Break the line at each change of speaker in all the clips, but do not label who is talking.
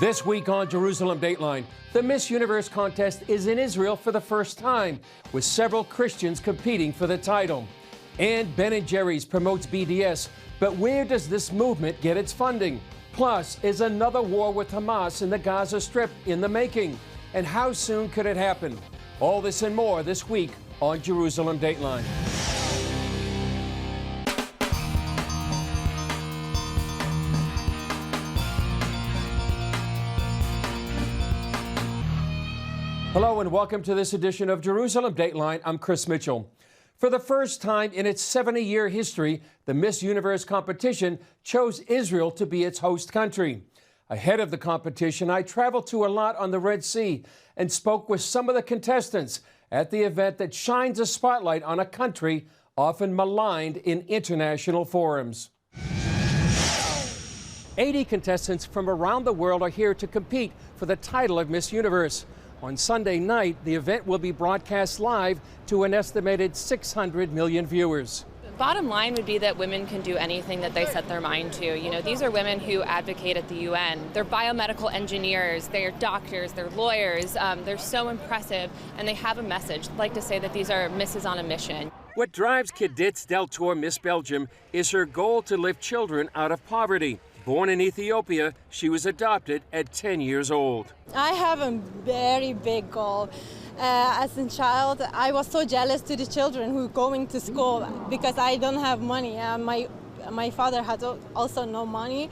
This week on Jerusalem Dateline, the Miss Universe contest is in Israel for the first time, with several Christians competing for the title. And Ben & Jerry's promotes BDS, but where does this movement get its funding? Plus, is another war with Hamas in the Gaza Strip in the making? And how soon could it happen? All this and more this week on Jerusalem Dateline. Hello and welcome to this edition of Jerusalem Dateline. I'm Chris Mitchell. For the first time in its 70-year history, the Miss Universe competition chose Israel to be its host country. Ahead of the competition, I traveled to Eilat on the Red Sea and spoke with some of the contestants at the event that shines a spotlight on a country often maligned in international forums. 80 contestants from around the world are here to compete for the title of Miss Universe. On Sunday night, the event will be broadcast live to an estimated 600 million viewers.
Bottom line would be that women can do anything that they set their mind to. You know, these are women who advocate at the UN. They're biomedical engineers, they're doctors, they're lawyers. They're so impressive, and they have a message. I'd like to say that these are misses on a mission.
What drives Cadets Deltour Miss Belgium is her goal to lift children out of poverty. Born in Ethiopia, she was adopted at 10 years old.
I have a very big goal. As a child, I was so jealous to the children who are going to school because I don't have money. My father had also no money.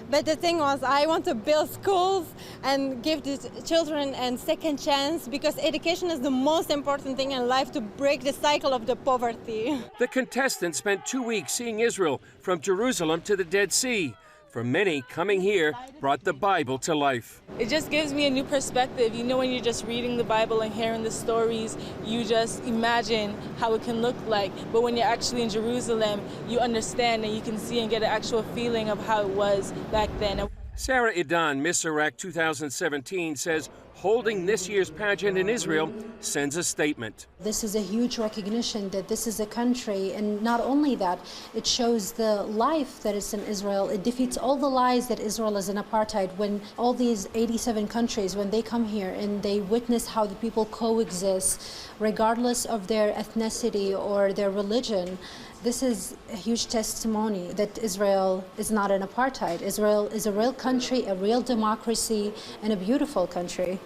But the thing was, I want to build schools and give the children a second chance because education is the most important thing in life to break the cycle of the poverty.
The contestants spent 2 weeks seeing Israel from Jerusalem to the Dead Sea. For many, coming here brought the Bible to life.
It just gives me a new perspective. You know, when you're just reading the Bible and hearing the stories, you just imagine how it can look like. But when you're actually in Jerusalem, you understand and you can see and get an actual feeling of how it was back then.
Sarah Idan, Miss Iraq 2017, says holding this year's pageant in Israel sends a statement.
This is a huge recognition that this is a country, and not only that, it shows the life that is in Israel. It defeats all the lies that Israel is an apartheid. When all these 87 countries, when they come here and they witness how the people coexist, regardless of their ethnicity or their religion, this is a huge testimony that Israel is not an apartheid. Israel is a real country, a real democracy, and a beautiful country.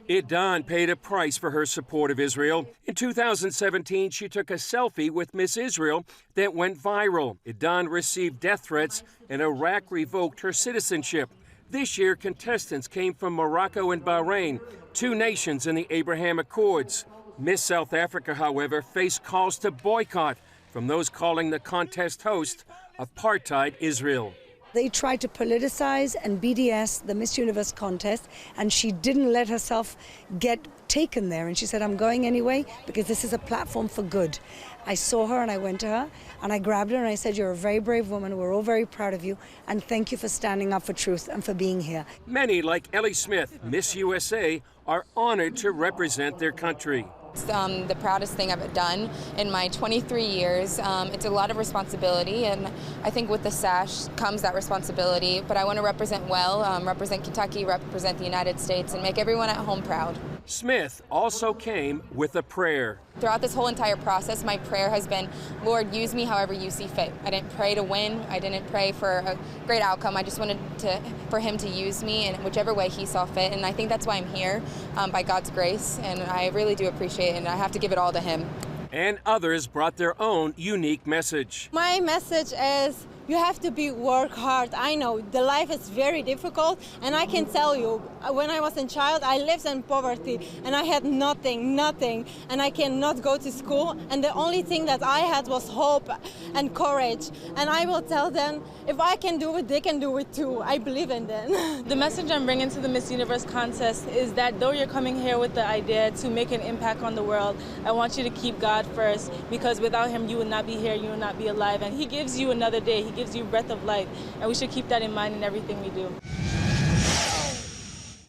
Idan paid a price for her support of Israel. In 2017, she took a selfie with Miss Israel that went viral. Idan received death threats, and Iraq revoked her citizenship. This year, contestants came from Morocco and Bahrain, two nations in the Abraham Accords. Miss South Africa, however, faced calls to boycott from those calling the contest host apartheid Israel.
They tried to politicize and BDS the Miss Universe contest, and she didn't let herself get taken there. And she said, I'm going anyway because this is a platform for good. I saw her and I went to her and I grabbed her and I said, you're a very brave woman. We're all very proud of you. And thank you for standing up for truth and for being here.
Many, like Ellie Smith, Miss USA, are honored to represent their country.
It's the proudest thing I've done in my 23 years. It's a lot of responsibility, and I think with the sash comes that responsibility. But I want to represent well, represent Kentucky, represent the United States, and make everyone at home proud.
Smith also came with a prayer.
Throughout this whole entire process, my prayer has been, Lord, use me however you see fit. I didn't pray to win. I didn't pray for a great outcome. I just wanted for him to use me in whichever way he saw fit. And I think that's why I'm here, by God's grace. And I really do appreciate it, and I have to give it all to him.
And others brought their own unique message.
My message is you have to work hard. I know the life is very difficult, and I can tell you, when I was a child, I lived in poverty, and I had nothing, and I cannot go to school, and the only thing that I had was hope and courage. And I will tell them, if I can do it, they can do it too. I believe in them.
The message I'm bringing to the Miss Universe contest is that though you're coming here with the idea to make an impact on the world, I want you to keep God first, because without him, you would not be here, you would not be alive. And he gives you another day. He gives you breath of life, and we should keep that in mind in everything we do.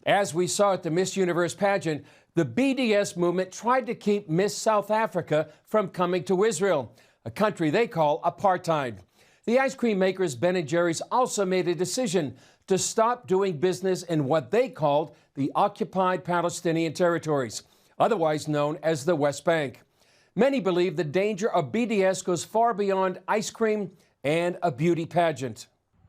As we saw at the Miss Universe pageant, the BDS movement tried to keep Miss South Africa from coming to Israel, a country they call apartheid. The ice cream makers Ben & Jerry's also made a decision to stop doing business in what they called the occupied Palestinian territories, otherwise known as the West Bank. Many believe the danger of BDS goes far beyond ice cream and a beauty pageant.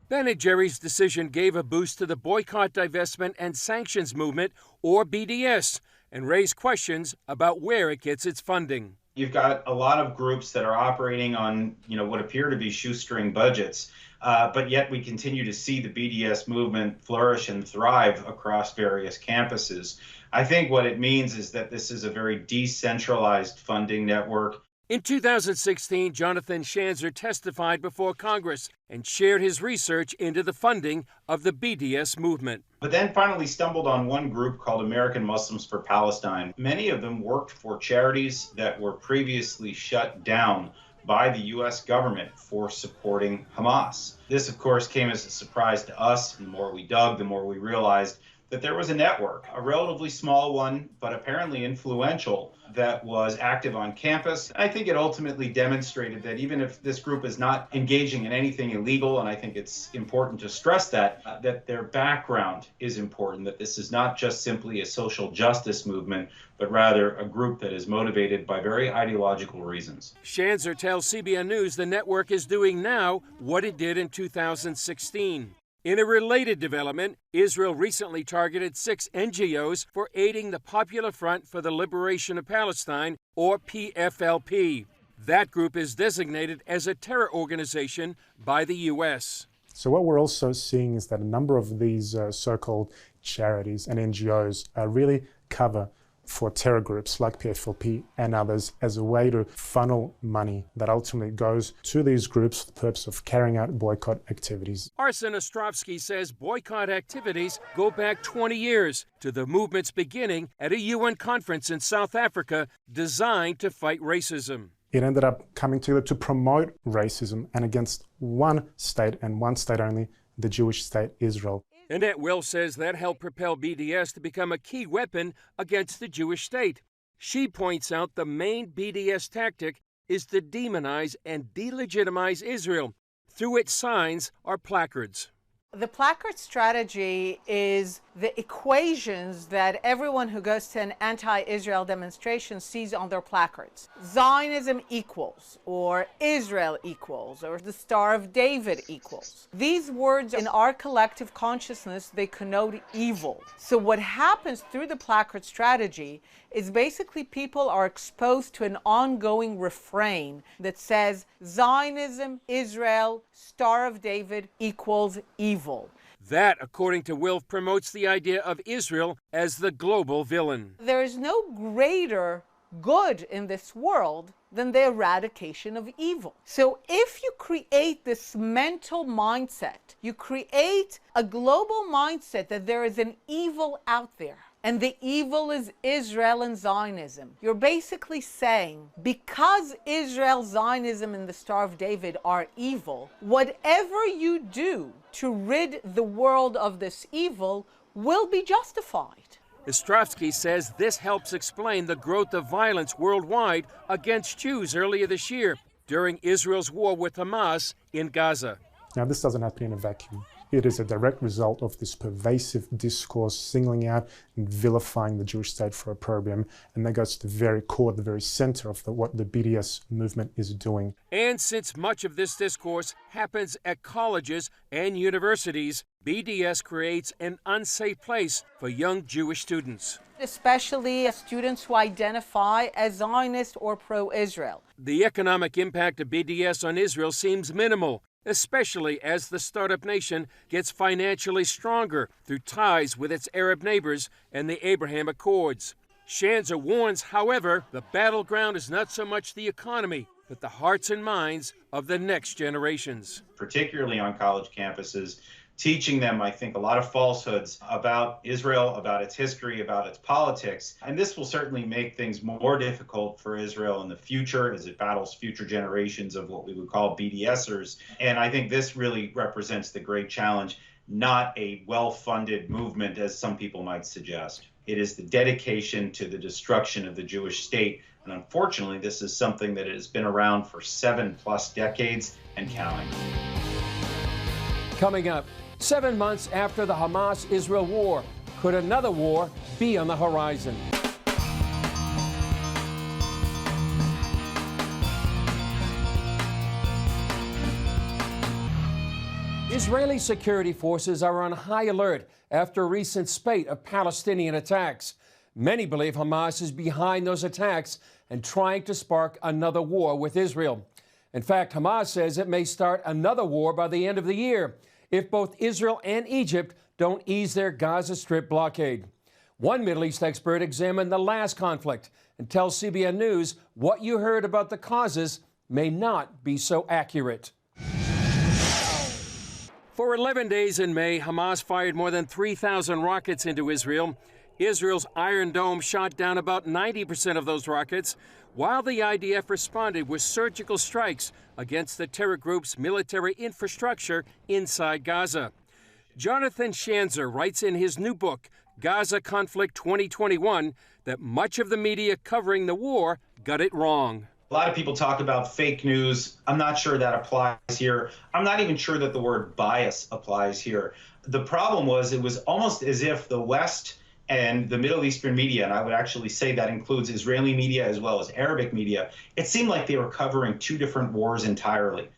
Ben & Jerry's decision gave a boost to the Boycott, Divestment, and Sanctions Movement, or BDS, and raised questions about where it gets its funding.
You've got a lot of groups that are operating on, what appear to be shoestring budgets, but yet we continue to see the BDS movement flourish and thrive across various campuses. I think what it means is that this is a very decentralized funding network.
In 2016, Jonathan Schanzer testified before Congress and shared his research into the funding of the BDS movement.
But then finally stumbled on one group called American Muslims for Palestine. Many of them worked for charities that were previously shut down by the U.S. government for supporting Hamas. This, of course, came as a surprise to us. The more we dug, the more we realized that there was a network, a relatively small one, but apparently influential, that was active on campus. I think it ultimately demonstrated that even if this group is not engaging in anything illegal, and I think it's important to stress that, that their background is important, that this is not just simply a social justice movement, but rather a group that is motivated by very ideological reasons.
Schanzer tells CBN News the network is doing now what it did in 2016. In a related development, Israel recently targeted 6 NGOs for aiding the Popular Front for the Liberation of Palestine, or PFLP. That group is designated as a terror organization by the U.S.
So what we're also seeing is that a number of these so-called charities and NGOs really cover for terror groups like PFLP and others as a way to funnel money that ultimately goes to these groups for the purpose of carrying out boycott activities.
Arsen Ostrovsky says boycott activities go back 20 years to the movement's beginning at a UN conference in South Africa designed to fight racism.
It ended up coming together to promote racism and against one state and one state only, the Jewish state Israel.
Annette Will says that helped propel BDS to become a key weapon against the Jewish state. She points out the main BDS tactic is to demonize and delegitimize Israel. Through its signs are placards.
The placard strategy is the equations that everyone who goes to an anti-Israel demonstration sees on their placards. Zionism equals, or Israel equals, or the Star of David equals. These words in our collective consciousness, they connote evil. So what happens through the placard strategy is basically people are exposed to an ongoing refrain that says Zionism, Israel, Star of David equals evil.
That, according to Wilf, promotes the idea of Israel as the global villain.
There is no greater good in this world than the eradication of evil. So if you create this mental mindset, you create a global mindset that there is an evil out there, and the evil is Israel and Zionism. You're basically saying, because Israel, Zionism, and the Star of David are evil, whatever you do to rid the world of this evil will be justified.
Ostrovsky says this helps explain the growth of violence worldwide against Jews earlier this year during Israel's war with Hamas in Gaza.
Now, this doesn't happen in a vacuum. It is a direct result of this pervasive discourse singling out and vilifying the Jewish state for opprobrium, and that goes to the very core, the very center of what the BDS movement is doing.
And since much of this discourse happens at colleges and universities, BDS creates an unsafe place for young Jewish students.
Especially students who identify as Zionist or pro-Israel.
The economic impact of BDS on Israel seems minimal, especially as the startup nation gets financially stronger through ties with its Arab neighbors and the Abraham Accords. Schanzer warns, however, the battleground is not so much the economy, but the hearts and minds of the next generations.
Particularly on college campuses, teaching them, I think, a lot of falsehoods about Israel, about its history, about its politics. And this will certainly make things more difficult for Israel in the future as it battles future generations of what we would call BDSers. And I think this really represents the great challenge, not a well-funded movement, as some people might suggest. It is the dedication to the destruction of the Jewish state And unfortunately, this is something that has been around for 7+ decades and counting.
Coming up, 7 months after the Hamas-Israel war, could another war be on the horizon? Israeli security forces are on high alert after a recent spate of Palestinian attacks. Many believe Hamas is behind those attacks and trying to spark another war with Israel. In fact, Hamas says it may start another war by the end of the year if both Israel and Egypt don't ease their Gaza Strip blockade. One Middle East expert examined the last conflict and tells CBN News what you heard about the causes may not be so accurate. For 11 days in May, Hamas fired more than 3,000 rockets into Israel. Israel's Iron Dome shot down about 90% of those rockets, while the IDF responded with surgical strikes against the terror group's military infrastructure inside Gaza. Jonathan Schanzer writes in his new book, Gaza Conflict 2021, that much of the media covering the war got it wrong.
A lot of people talk about fake news. I'm not sure that applies here. I'm not even sure that the word bias applies here. The problem was it was almost as if the West and the Middle Eastern media, and I would actually say that includes Israeli media as well as Arabic media, it seemed like they were covering two different wars entirely.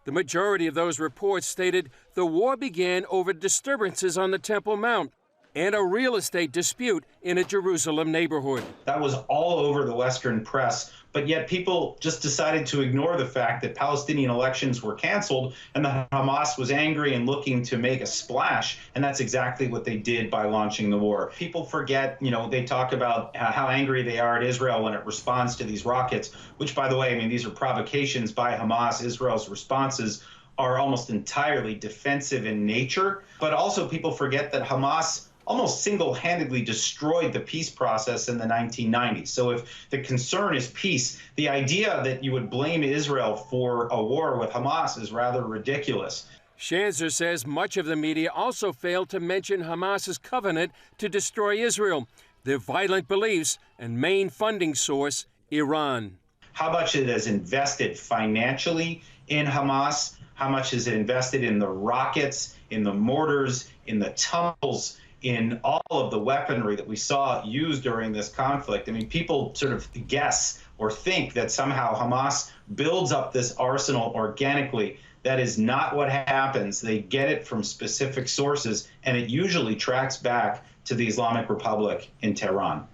The majority of those reports stated the war began over disturbances on the Temple Mount and a real estate dispute in a Jerusalem neighborhood.
That was all over the Western press, but yet people just decided to ignore the fact that Palestinian elections were canceled and that Hamas was angry and looking to make a splash, and that's exactly what they did by launching the war. People forget, they talk about how angry they are at Israel when it responds to these rockets, which, by the way, these are provocations by Hamas. Israel's responses are almost entirely defensive in nature, but also people forget that Hamas almost single-handedly destroyed the peace process in the 1990s. So if the concern is peace, the idea that you would blame Israel for a war with Hamas is rather ridiculous.
Schanzer says much of the media also failed to mention Hamas's covenant to destroy Israel, their violent beliefs, and main funding source, Iran.
How much it has invested financially in Hamas, how much has it invested in the rockets, in the mortars, in the tunnels, in all of the weaponry that we saw used during this conflict. People sort of guess or think that somehow Hamas builds up this arsenal organically. That is not what happens. They get it from specific sources, and it usually tracks back to the Islamic Republic in Tehran.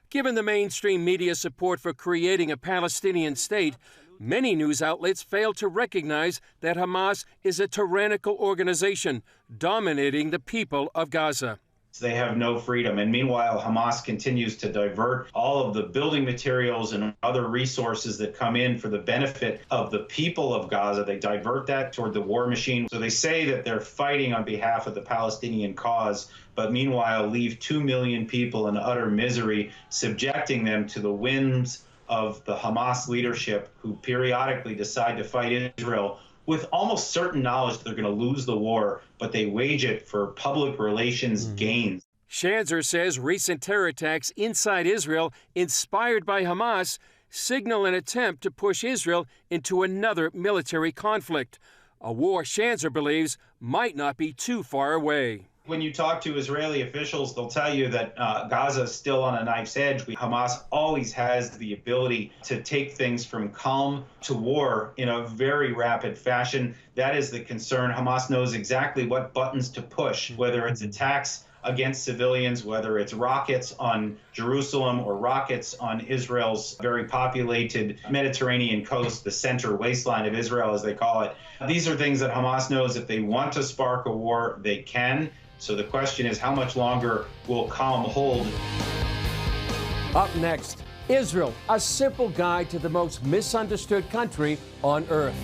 Given the mainstream media support for creating a Palestinian state, many news outlets fail to recognize that Hamas is a tyrannical organization dominating the people of Gaza.
They have no freedom. And meanwhile, Hamas continues to divert all of the building materials and other resources that come in for the benefit of the people of Gaza. They divert that toward the war machine. So they say that they're fighting on behalf of the Palestinian cause, but meanwhile leave 2 million people in utter misery, subjecting them to the whims of the Hamas leadership, who periodically decide to fight Israel with almost certain knowledge they're going to lose the war, but they wage it for public relations gains.
Schanzer says recent terror attacks inside Israel, inspired by Hamas, signal an attempt to push Israel into another military conflict, a war Schanzer believes might not be too far away.
When you talk to Israeli officials, they'll tell you that Gaza is still on a knife's edge. Hamas always has the ability to take things from calm to war in a very rapid fashion. That is the concern. Hamas knows exactly what buttons to push, whether it's attacks against civilians, whether it's rockets on Jerusalem or rockets on Israel's very populated Mediterranean coast, the center waistline of Israel, as they call it. These are things that Hamas knows if they want to spark a war, they can. So the question is, how much longer will calm hold?
Up next, Israel, a simple guide to the most misunderstood country on earth.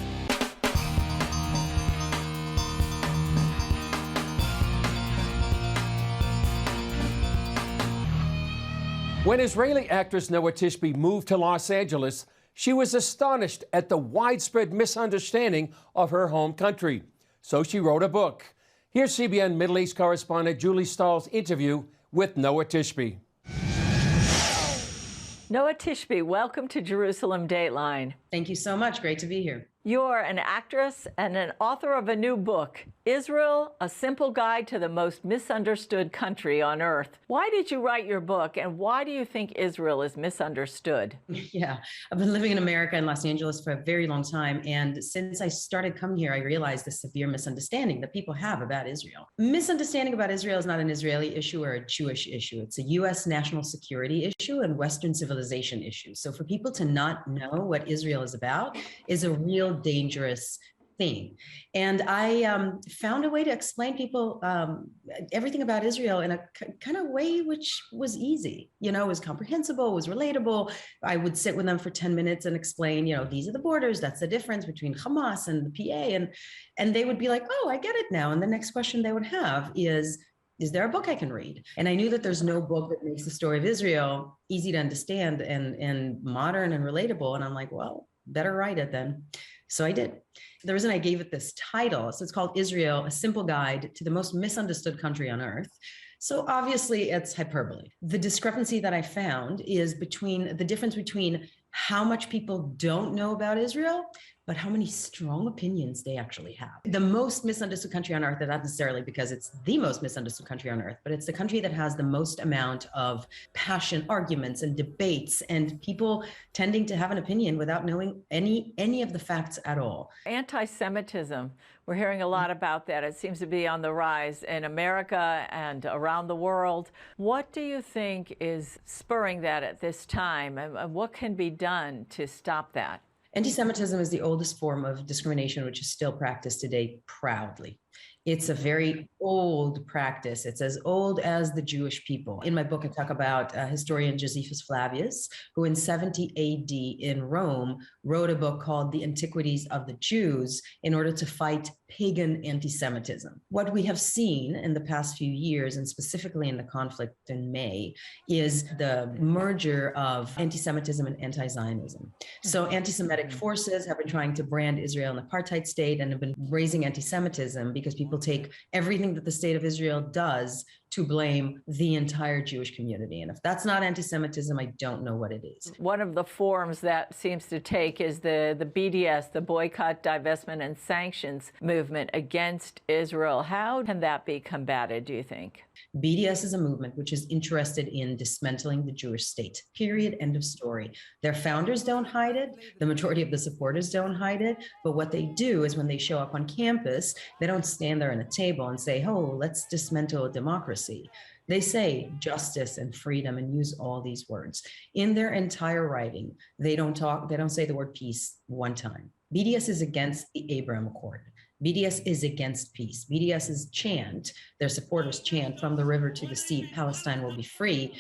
When Israeli actress Noah Tishby moved to Los Angeles, she was astonished at the widespread misunderstanding of her home country. So she wrote a book. Here's CBN Middle East correspondent Julie Stahl's interview with Noah Tishby.
Noah Tishby, welcome to Jerusalem Dateline.
Thank you so much. Great to be here.
You're an actress and an author of a new book, Israel, A Simple Guide to the Most Misunderstood Country on Earth. Why did you write your book, and why do you think Israel is misunderstood?
Yeah, I've been living in America in Los Angeles for a very long time, and since I started coming here, I realized the severe misunderstanding that people have about Israel. Misunderstanding about Israel is not an Israeli issue or a Jewish issue. It's a U.S. national security issue and Western civilization issue. So for people to not know what Israel is about is a real dangerous thing. And I found a way to explain people everything about Israel in a kind of way which was easy, you know, was comprehensible, was relatable. I would sit with them for 10 minutes and explain, you know, these are the borders, that's the difference between Hamas and the PA. And they would be like, oh, I get it now. And the next question they would have is there a book I can read? And I knew that there's no book that makes the story of Israel easy to understand and modern and relatable. And I'm like, well, better write it then. So I did. The reason I gave it this title, so it's called Israel, A Simple Guide to the Most Misunderstood Country on Earth. So obviously it's hyperbole. The discrepancy that I found is the difference between how much people don't know about Israel, but how many strong opinions they actually have. The most misunderstood country on earth is not necessarily because it's the most misunderstood country on earth, but it's the country that has the most amount of passion, arguments, and debates, and people tending to have an opinion without knowing any of the facts at all.
Anti-Semitism, we're hearing a lot about that. It seems to be on the rise in America and around the world. What do you think is spurring that at this time, and what can be done to stop that?
Anti-Semitism is the oldest form of discrimination, which is still practiced today proudly. It's a very old practice. It's as old as the Jewish people. In my book, I talk about historian Josephus Flavius, who in 70 AD in Rome wrote a book called The Antiquities of the Jews in order to fight pagan anti-Semitism. What we have seen in the past few years, and specifically in the conflict in May, is the merger of anti-Semitism and anti-Zionism. So anti-Semitic forces have been trying to brand Israel an apartheid state and have been raising anti-Semitism because people take everything that the state of Israel does to blame the entire Jewish community. And if that's not anti-Semitism, I don't know what it is.
One of the forms that seems to take is the BDS, the Boycott, Divestment, and Sanctions movement against Israel. How can that be combated, do you think?
BDS is a movement which is interested in dismantling the Jewish state, period, end of story. Their founders don't hide it. The majority of the supporters don't hide it. But what they do is when they show up on campus, they don't stand there at a table and say, oh, let's dismantle democracy. They say justice and freedom and use all these words. In their entire writing, they don't say the word peace one time. BDS is against the Abraham Accord. BDS is against peace. BDS's chant, their supporters chant, from the river to the sea, Palestine will be free,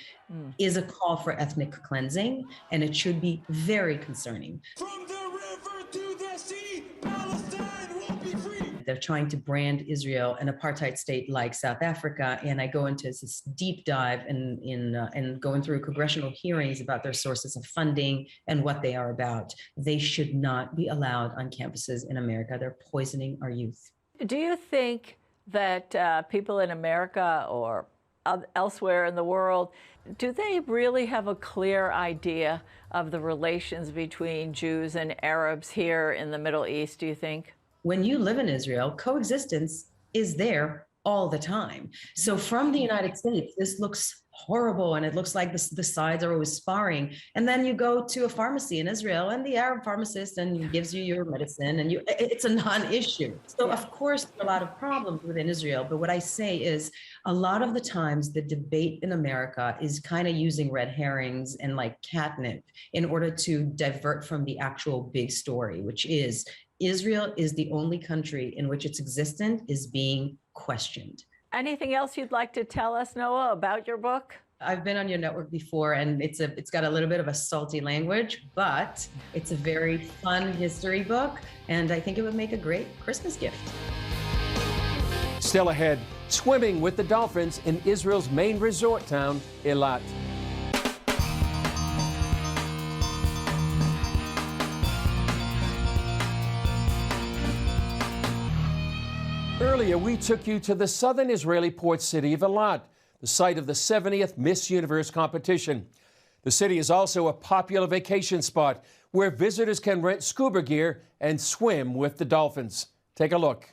is a call for ethnic cleansing, and it should be very concerning. From the river to the sea, Palestine will be free. They're trying to brand Israel an apartheid state like South Africa, and I go into this deep dive in going through congressional hearings about their sources of funding and what they are about. They should not be allowed on campuses in America. They're poisoning our youth.
Do you think that people in America or elsewhere in the world, do they really have a clear idea of the relations between Jews and Arabs here in the Middle East, do you think?
When you live in Israel, coexistence is there all the time. So from the United States, this looks horrible and it looks like the sides are always sparring. And then you go to a pharmacy in Israel and the Arab pharmacist and gives you your medicine and it's a non-issue. So of course, there are a lot of problems within Israel. But what I say is a lot of the times the debate in America is kind of using red herrings and like catnip in order to divert from the actual big story, which is Israel is the only country in which its existence is being questioned.
Anything else you'd like to tell us, Noah, about your book?
I've been on your network before, and it's got a little bit of a salty language, but it's a very fun history book, and I think it would make a great Christmas gift.
Still ahead, swimming with the dolphins in Israel's main resort town, Eilat. Earlier, we took you to the southern Israeli port city of Eilat, the site of the 70th Miss Universe competition. The city is also a popular vacation spot where visitors can rent scuba gear and swim with the dolphins. Take a look.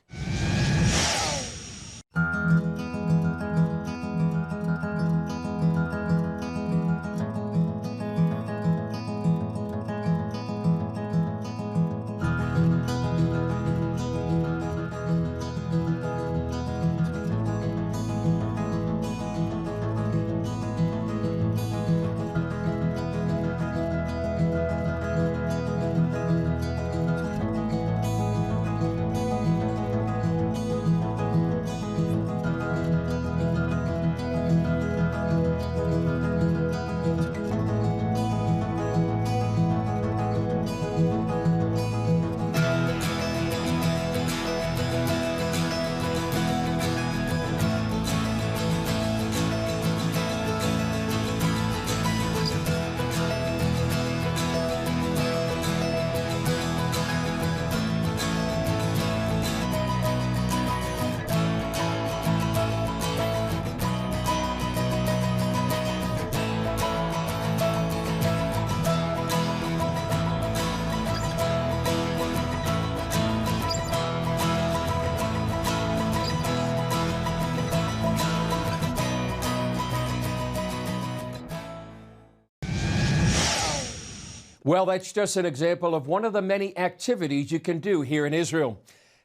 Well, that's just an example of one of the many activities you can do here in Israel.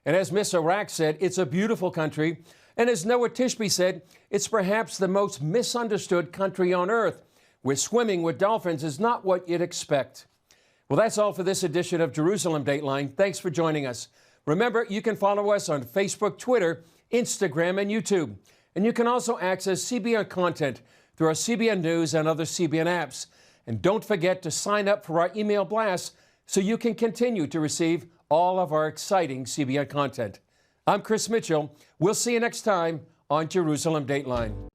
And as Miss Iraq said, it's a beautiful country. And as Noah Tishby said, it's perhaps the most misunderstood country on earth, where swimming with dolphins is not what you'd expect. Well, that's all for this edition of Jerusalem Dateline. Thanks for joining us. Remember, you can follow us on Facebook, Twitter, Instagram, and YouTube. And you can also access CBN content through our CBN News and other CBN apps. And don't forget to sign up for our email blast so you can continue to receive all of our exciting CBN content. I'm Chris Mitchell. We'll see you next time on Jerusalem Dateline.